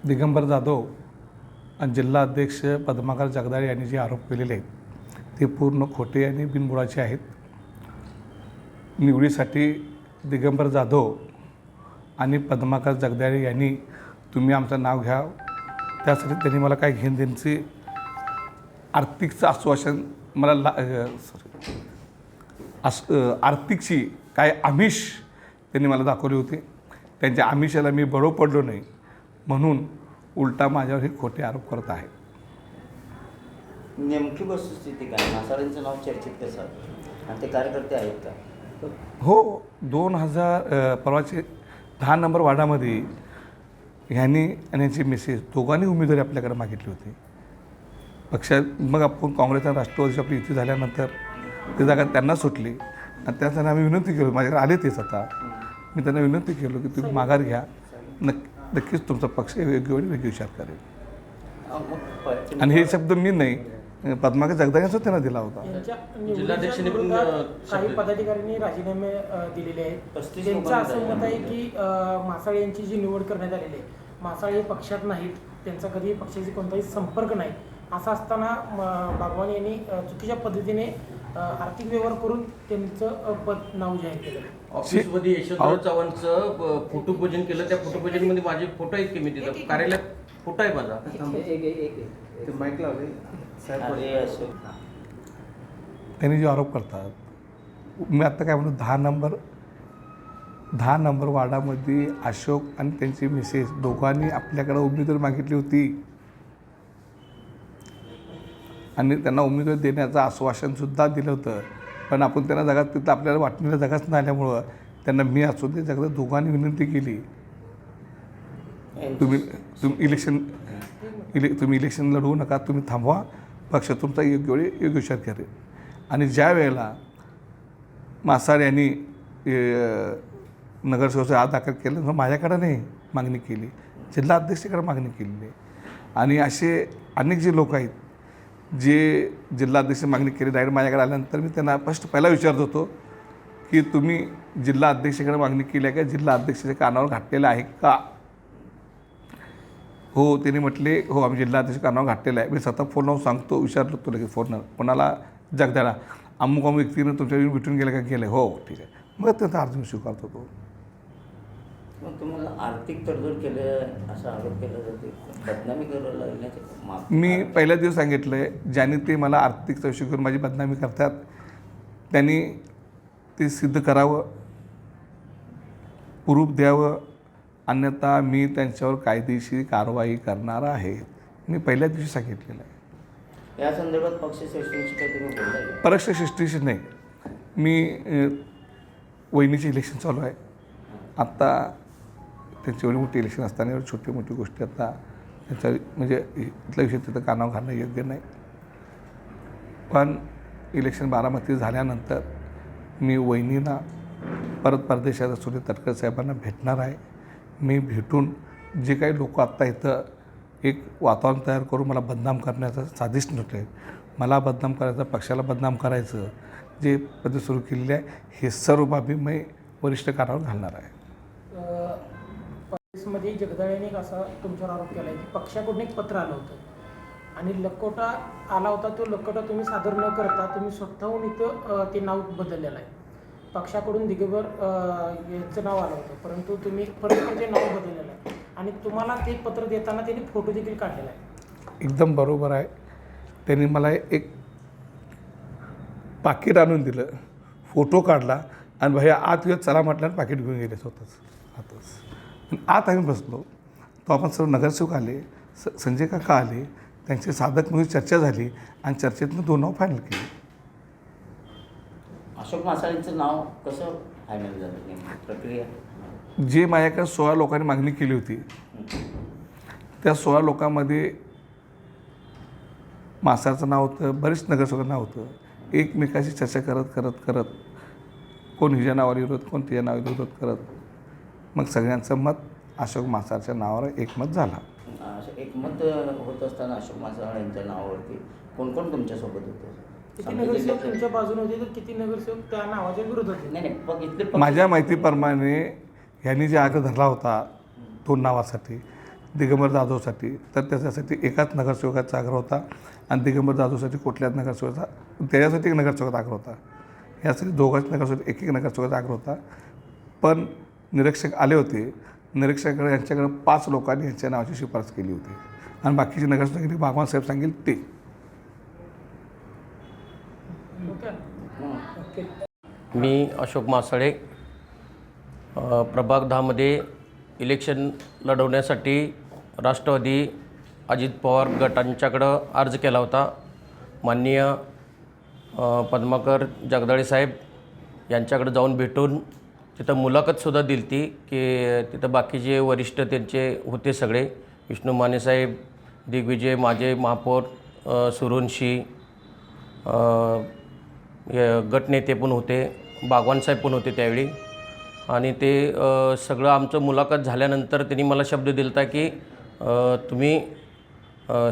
दिगंबर जाधव आणि जिल्हा अध्यक्ष पद्माकर जगदाळे यांनी जे आरोप केलेले आहेत ते पूर्ण खोटे आणि बिनबुडाचे आहेत. निवडीसाठी दिगंबर जाधव आणि पद्माकर जगदाळे यांनी तुम्ही आमचं नाव घ्या, त्यासाठी त्यांनी मला काय घेऊन देण्याची आर्थिकचं आश्वासन मला आर्थिकची काय आमिष त्यांनी मला दाखवली होती. त्यांच्या आमिषाला मी बळी पडलो नाही म्हणून उलटा माझ्यावर हे खोटे आरोप करत आहे. नेमकी वस्तुस्थिती काय? मासाळींचं नाव चर्चेत कसं आणि ते कार्यकर्ते आहेत का? हो, 2000 परवाचे 10 नंबर वार्डामध्ये ह्यांनी आणि यांची मिसेस दोघांनी उमेदवारी आपल्याकडे मागितली होती पक्षात. मग आपण काँग्रेस आणि राष्ट्रवादीची आपली युती झाल्यानंतर ती जागा त्यांना सुटली आणि त्यासाठी आम्ही विनंती केलो. माझ्याकडे आले तेच आता. मी त्यांना विनंती केलो की तुम्ही माघार घ्या, नक्कीच तुमचा पक्ष योग्य वेळी वेगळी विचार करेल. आणि हे शब्द मी नाही, पद्माकर जगदाळेंचा त्यांना दिला होता. जिल्हाध्यक्षांनी पण काही पदाधिकाऱ्यांनी राजीनामे दिलेले आहेत. त्यांचं असं मत आहे की मासाळे यांची जी निवड करण्यात आलेली आहे, मासाळे पक्षात नाहीत, त्यांचा कधी पक्षाशी कोणताही संपर्क नाही. असं असताना बागवान यांनी चुकीच्या पद्धतीने आर्थिक व्यवहार करून त्यांचं पद नाव जाहीर केलं. ऑफिसमध्ये यशवंतराव चव्हाणचं फोटोपूजन केलं. त्या फोटोपूजनमध्ये माझे फोटो आहेत की मी तिथं कार्यालयात फोटो आहे माझा. त्यांनी जे आरोप करतात, मी आत्ता काय म्हणतो 10 नंबर वार्डामध्ये अशोक आणि त्यांची मिसेस दोघांनी आपल्याकडे उमेदवारी मागितली होती आणि त्यांना उमेदवारी देण्याचं आश्वासनसुद्धा दिलं होतं. पण आपण त्यांना जागा तिथं आपल्याला वाटणीला जागाच नाही आल्यामुळं त्यांना मी असू दे जगदा दोघांनी विनंती केली, तुम्ही इलेक्शन लढवू नका, तुम्ही थांबवा, पक्ष तुमचा योग्य वेळी योग्य विचार करेल. आणि ज्या वेळेला मासाळ यांनी नगरसेवकाचा आज दाखल केलं, मग माझ्याकडे नाही मागणी केली, जिल्हा अध्यक्षाकडे मागणी केलेली आहे. आणि असे अनेक जे लोक आहेत जे जिल्हा अध्यक्ष मागणी केली, डायरेक्ट माझ्याकडे आल्यानंतर मी त्यांना पहिला विचारत होतो की तुम्ही जिल्हा अध्यक्षाकडे मागणी केली आहे का, जिल्हा अध्यक्षाच्या कानावर घातलेलं आहे का? हो, त्यांनी म्हटले हो आम्ही जिल्हा अध्यक्ष कानावर घातलेलं आहे. मी स्वतः फोन लावून सांगतो, विचारलो तुला की फोनवर कोणाला जगदाळा अमुक अमुक व्यक्तीनं तुमच्याकडे भेटून गेलं का? गेलं. हो ठीक आहे. मग त्यांचा अर्ज मी स्वीकारत होतो. मग तुम्हाला आर्थिक तडजोड केलं असा आरोप केला जाते, बदनामी करायला लागण्याचे मी पहिल्या दिवस सांगितलं आहे, ज्यांनी ते मला आर्थिक चौकशी करून माझी बदनामी करतात त्यांनी ते सिद्ध करावं, प्रूफ द्यावं, अन्यथा मी त्यांच्यावर कायदेशीर कारवाई करणार आहे. मी पहिल्या दिवशी सांगितलेलं आहे. या संदर्भात पक्षश्रेष्ठींशी काही तुम्ही बोलताय? पक्षश्रेष्ठीशी नाही, मी वहिनीचे इलेक्शन चालू आहे आत्ता. त्यांची एवढी मोठी इलेक्शन असताना एवढी छोटी मोठी गोष्टी आता त्यांचा म्हणजे इथला विषय तिथं कानावर घालणं योग्य नाही. पण इलेक्शन बारामती झाल्यानंतर मी वहिनीला परत परदेशात असलेले तटकरे साहेबांना भेटणार आहे. मी भेटून जे काही लोक आत्ता इथं एक वातावरण तयार करून मला बदनाम करण्याचा साधिश नव्हते, मला बदनाम करायचं, पक्षाला बदनाम करायचं जे पद्धत सुरू केलेली आहे, हे सर्व बाबी मी वरिष्ठ कानावर घालणार आहे. मध्ये जगदाळेने असा तुमच्यावर आरोप केला आहे की पक्षाकडून एक पत्र आलं होतं आणि लखोटा आला होता, तो लखोटा तुम्ही सादर न करता तुम्ही स्वतःहून इथं ते नाव बदललेलं आहे. पक्षाकडून दिगंबर यांचं नाव आलं होतं, परंतु तुम्ही परत ते नाव बदललेलं आहे आणि तुम्हाला ते पत्र देताना त्यांनी फोटो देखील काढलेला आहे. एकदम बरोबर आहे. त्यांनी मला एक पाकिट आणून दिलं, फोटो काढला आणि भैया आत येत चला म्हटलं, पाकिट घेऊन गेले स्वतःच आतच. आत आम्ही बसलो, तो आपण सर्व नगरसेवक आले, संजय काका आले, त्यांचे साधक म्हणून चर्चा झाली आणि चर्चेतनं 2 नाव फायनल केली. अशोक मासाळींचं नाव कसं फायनल झालं, नेमकी प्रक्रिया? जे माझ्याकडे 16 लोकांनी मागणी केली होती त्या 16 लोकांमध्ये मासाळचं नाव होतं, बरेच नगरसेवकांचं नाव होतं. एकमेकाशी चर्चा करत करत करत कोण हिच्या नावावर विरोध, कोण तिच्या नावावर विरोध करत मग सगळ्यांचं मत अशोक मासाळच्या नावावर एकमत झाला. एकमत होत असताना अशोक मासाळ यांच्या नावावरती कोण कोण तुमच्यासोबत होतं? किती नगरसेवक तुमच्या बाजूने होते तर किती नगरसेवक त्या नावाच्या विरोधात होते? नाही, माझ्या माहितीप्रमाणे ह्यांनी जे आग्रह धरला होता 2 नावासाठी, दिगंबर जाधवसाठी, तर त्याच्यासाठी एकाच नगरसेवकाचा आग्रह होता आणि दिगंबर जाधवसाठी कुठल्याच नगरसेवकाचा, त्याच्यासाठी एक नगरसेवकाचा आग्रह होता. यासाठी दोघांच नगरसेवक एक नगरसेवकाचा आग्रह होता. पण निरीक्षक आले होते. निरीक्षकाकडे यांच्याकडे 5 लोकांनी यांच्या नावाची शिफारस केली होती आणि बाकीची नगरसेवकांनी बागवान साहेब सांगेल ते. ओके. मी अशोक मासाळे, प्रभाग 10मध्ये इलेक्शन लढवण्यासाठी राष्ट्रवादी अजित पवार गटांच्याकडं अर्ज केला होता. माननीय पद्माकर जगदाळे साहेब यांच्याकडे जाऊन भेटून तिथं मुलाखतसुद्धा दिली ती की तिथं बाकीचे वरिष्ठ त्यांचे होते सगळे, विष्णू माने साहेब, दिग्विजय माझे महापौर, सुरुणशी, गटनेते पण होते, बागवान साहेब पण होते त्यावेळी. आणि ते सगळं आमचं मुलाखत झाल्यानंतर त्यांनी मला शब्द दिला होता की तुम्ही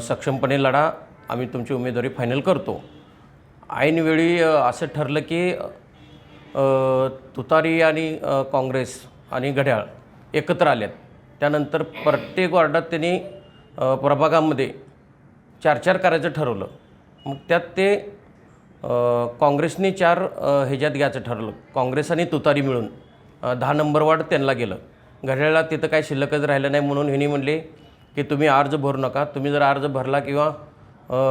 सक्षमपणे लढा, आम्ही तुमची उमेदवारी फायनल करतो. ऐनवेळी असं ठरलं की तुतारी आणि काँग्रेस आणि घड्याळ एकत्र आल्यात. त्यानंतर प्रत्येक वार्डात त्यांनी प्रभागामध्ये 4-4 करायचं ठरवलं. मग त्यात ते काँग्रेसने 4 ह्याच्यात घ्यायचं ठरवलं, काँग्रेस आणि तुतारी मिळून 10 नंबर वार्ड त्यांना गेलं. घड्याळला तिथं काय शिल्लकच राहिलं नाही म्हणून ह्यांनी म्हणले की तुम्ही अर्ज भरू नका. तुम्ही जर अर्ज भरला किंवा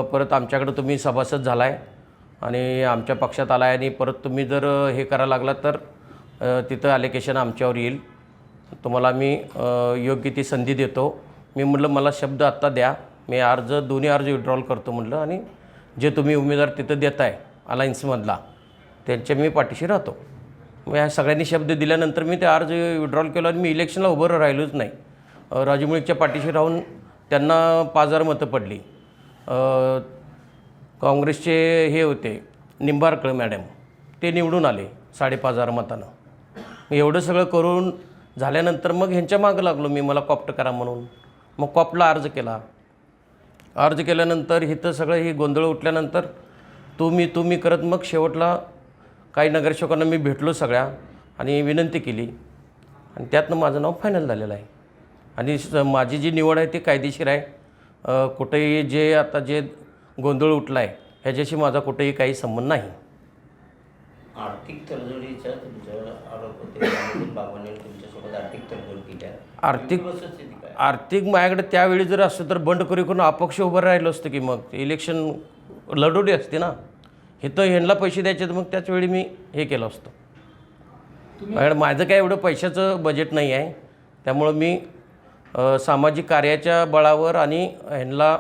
परत आमच्याकडं तुम्ही सभासद झाला आहे आणि आमच्या पक्षात आला आहे आणि परत तुम्ही जर हे करायला लागला तर तिथं ॲलिगेशन आमच्यावर येईल. तुम्हाला मी योग्य ती संधी देतो. मी म्हटलं मला शब्द आत्ता द्या, मी दोन्ही अर्ज विड्रॉल करतो म्हटलं आणि जे तुम्ही उमेदवार तिथं देताय अलायन्समधला त्यांच्या मी पाठीशी राहतो. मग या सगळ्यांनी शब्द दिल्यानंतर मी ते अर्ज विड्रॉल केलं आणि मी इलेक्शनला उभं राहिलोच नाही. राजू मुळीकच्या पाठीशी राहून त्यांना 5,000 मतं पडली. काँग्रेसचे हे होते निंबाळकर मॅडम, ते निवडून आले 5,500 मतानं. एवढं सगळं करून झाल्यानंतर मग ह्यांच्या मागं लागलो मी, मला कॉप्ट करा म्हणून. मग कॉपला अर्ज केला. अर्ज केल्यानंतर इथं सगळं ही गोंधळ उठल्यानंतर तुम्ही करत मग शेवटला काही नगरसेवकांना मी भेटलो सगळ्या आणि विनंती केली आणि त्यातनं माझं नाव फायनल झालेलं आहे. आणि माझी जी निवड आहे ती कायदेशीर आहे. कुठेही जे गोंधळ उठला आहे ह्याच्याशी माझा कुठेही काही संबंध नाही. आर्थिक तडजोडीचा तुमच्यावर आरोप होते, बाबांनी तुमच्यासोबत आर्थिक तडजोड केल्या. आर्थिक माझ्याकडे त्यावेळी जर असतं तर बंडखोरी करून अपक्ष उभं राहिलं असतं की मग इलेक्शन लढवली असते ना. इथं ह्यांना पैसे द्यायचे तर मग त्याच वेळी मी हे केलं असतं. माझं काय एवढं पैशाचं बजेट नाही आहे. त्यामुळं मी सामाजिक कार्याच्या बळावर आणि ह्यांना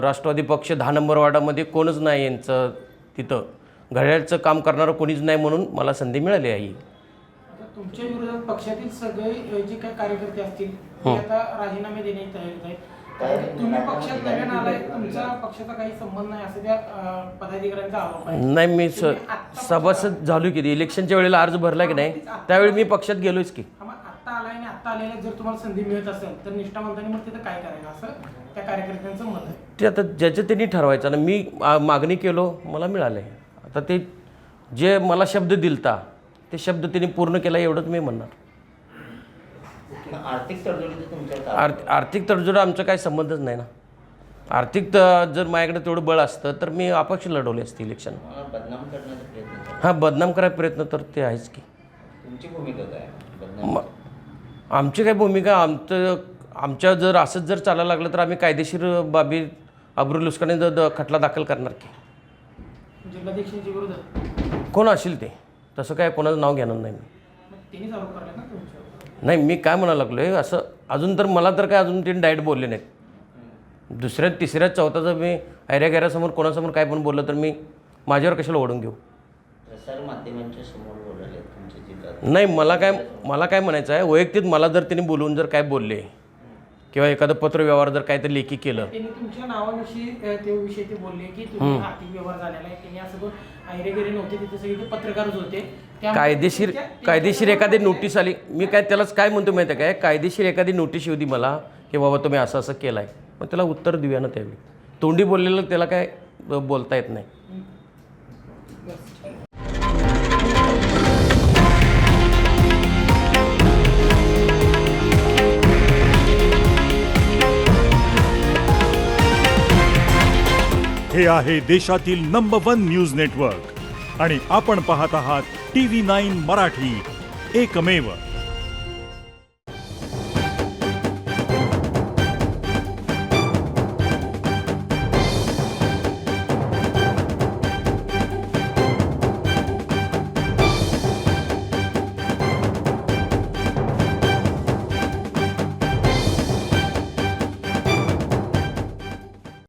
राष्ट्रवादी पक्ष 10 नंबर वार्डामध्ये कोणच नाही, यांचं तिथं घड्याळचं काम करणारं कोणीच नाही म्हणून मला संधी मिळाली आहे. तुमच्या विरोधात पक्षातील सगळे जे काही कार्यकर्ते असतील ते आता राजीनामे देण्याची तयारी आहेत. तुम्ही पक्षात नवीन आलाय, तुमचा पक्षाचा काही संबंध नाही असं त्या पदाधिकाऱ्यांचा आरोप आहे. नाही, मी सभासद झालो की इलेक्शनच्या वेळेला अर्ज भरला की नाही त्यावेळी मी पक्षात गेलोच की. आत्ता आलाय आणि आत्ता आलेल्या जर तुम्हाला संधी मिळत असेल तर निष्ठावंतांनी मग तिथं काय करायचं असं त्या कार्यकर्त्यांचं मत आहे. ते आता ज्याचं त्यांनी ठरवायचं ना. मी मागणी केलो, मला मिळालं आहे. आता ते जे मला शब्द दिलता ते शब्द त्यांनी पूर्ण केला एवढंच मी म्हणणार. आर्थिक तडजोडीचं तुमच्यावर आर्थिक तडजोड आमचा काही संबंधच नाही ना. जर माझ्याकडे तेवढं बळ असतं तर मी अपक्ष लढवले असते इलेक्शन. बदनाम करण्याचा प्रयत्न केला. हां, बदनाम करायचा प्रयत्न तर ते आहेच की. तुमची भूमिका काय बदनाम? आमची काय भूमिका, आमच्या जर असंच जर चालायला लागलं तर आम्ही कायदेशीर बाबी अब्रुलुस्काने खटला दाखल करणार की. जिल्हाध्यक्षांच्या विरोधात कोण असेल ते, तसं काय कोणाचं नाव घेणार नाही मी. त्यांनीच आरोप करले ना तुमच्यावर. नाही, मी काय म्हणायला लागलो आहे असं अजून तर मला तर काय अजून त्यांनी डायरेक्ट बोलले नाहीत. दुसऱ्या तिसऱ्या चौथ्याचं मी गैरासमोर कोणासमोर काय पण बोललं तर मी माझ्यावर कशाला ओढून घेऊ. प्रसार माध्यमांच्या समोर बोलले तुमच्या जिल्ह्यात. नाही, मला काय म्हणायचं आहे, वैयक्तिक मला जर त्यांनी बोलून जर काय बोलले किंवा एखादं पत्रव्यवहार जर काय तर लेखी केलं. त्यांनी तुमच्या नावाविषयी ते विषय ते बोलले की तुम्ही आर्थिक व्यवहार झालेला आहे. त्यांनी असं कोण ऐरेगेरे नव्हते, तिथे सगळे ते पत्रकारच होते. कायदेशीर एखादी नोटीस आली, मी काय त्यालाच काय म्हणतो माहिती आहे काय, कायदेशीर एखादी नोटीस होती मला की बाबा तुम्ही असं असं केलं आहे, मग त्याला उत्तर देऊया ना. त्यावेळी तोंडी बोललेलं त्याला काय बोलता येत नाही. हे आहे देशातील नंबर 1 न्यूज नेटवर्क आणि आपण पाहत आहात TV9 मराठी, एकमेव.